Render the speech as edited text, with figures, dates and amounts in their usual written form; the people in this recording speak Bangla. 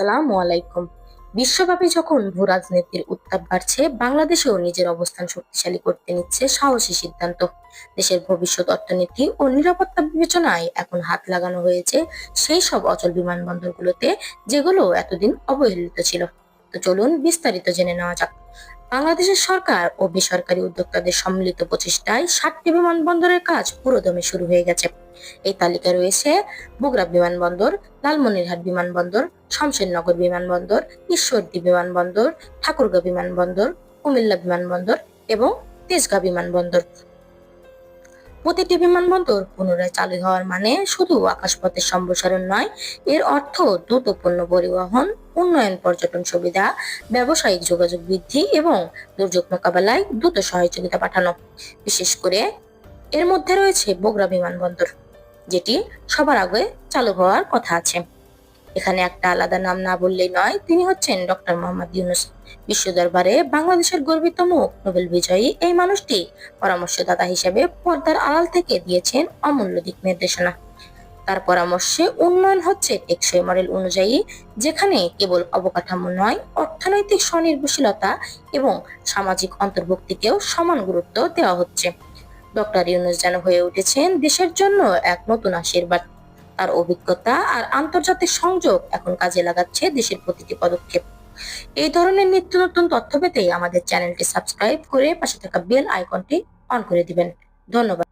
আসসালামু আলাইকুম। বিশ্বব্যাপী যখন ভূ রাজনীতির উত্তাপ বাড়ছে, বাংলাদেশেও নিজের অবস্থান শক্তিশালী করতে নিচ্ছে সাহসী সিদ্ধান্ত। দেশের ভবিষ্যৎ অর্থনীতি ও নিরাপত্তা বিবেচনায় এখন হাত লাগানো হয়েছে সেই সব অচল বিমানবন্দরগুলোতে, যেগুলো এতদিন অবহেলিত ছিল। তো চলুন বিস্তারিত জেনে নেওয়া যাক। বাংলাদেশের সরকার ও বেসরকারি উদ্যোক্তাদের সম্মিলিত প্রচেষ্টায় ৭টি বিমানবন্দরের কাজ পুরোদমে শুরু হয়ে গেছে। এই তালিকায় রয়েছে বগুড়া বিমানবন্দর, লালমনিরহাট বিমানবন্দর, শমশেরনগর বিমানবন্দর, ঈশ্বরদী বিমানবন্দর, ঠাকুরগাঁও বিমানবন্দর, কুমিল্লা বিমানবন্দর এবং তেজগাঁ বিমানবন্দর। প্রতিটি বিমানবন্দর পুনরায় চালু হওয়ার মানে শুধু আকাশপথের সম্প্রসারণ নয়, এর অর্থ দ্রুত পণ্য পরিবহন, উন্নয়ন, পর্যটন সুবিধা, ব্যবসায়িক যোগাযোগ বৃদ্ধি এবং দুর্যোগ মোকাবেলায় দ্রুত সহযোগিতা পাঠানো। বিশেষ করে এর মধ্যে রয়েছে বগুড়া বিমানবন্দর, যেটি সবার আগে চালু হওয়ার কথা আছে। এখানে একটা আলাদা নাম না বললেই নয়, তিনি হচ্ছেন ডক্টর মোহাম্মদ ইউনূস। বিশ্ব দরবারে বাংলাদেশের গর্বিত মুখ, নোবেল বিজয়ী এই মানুষটি পরামর্শদাতা হিসেবে পর্দার আড়াল থেকে দিয়েছেন অমূল্য দিক নির্দেশনা। তার পরামর্শে উন্নয়ন হচ্ছে টেকসই মডেল অনুযায়ী, যেখানে কেবল অবকাঠামো নয়, অর্থনৈতিক স্বনির্ভরশীলতা এবং সামাজিক অন্তর্ভুক্তিকেও সমান গুরুত্ব দেওয়া হচ্ছে। ডক্টর ইউনূস যেন হয়ে উঠেছেন দেশের জন্য এক নতুন আশীর্বাদ। তার অভিজ্ঞতা আর আন্তর্জাতিক সংযোগ এখন কাজে লাগাচ্ছে দেশের প্রতিটি পদক্ষেপ। এই ধরনের নিত্য নতুন তথ্য পেতে আমাদের চ্যানেলটি সাবস্ক্রাইব করে পাশে থাকা বেল আইকনটি অন করে দিবেন। ধন্যবাদ।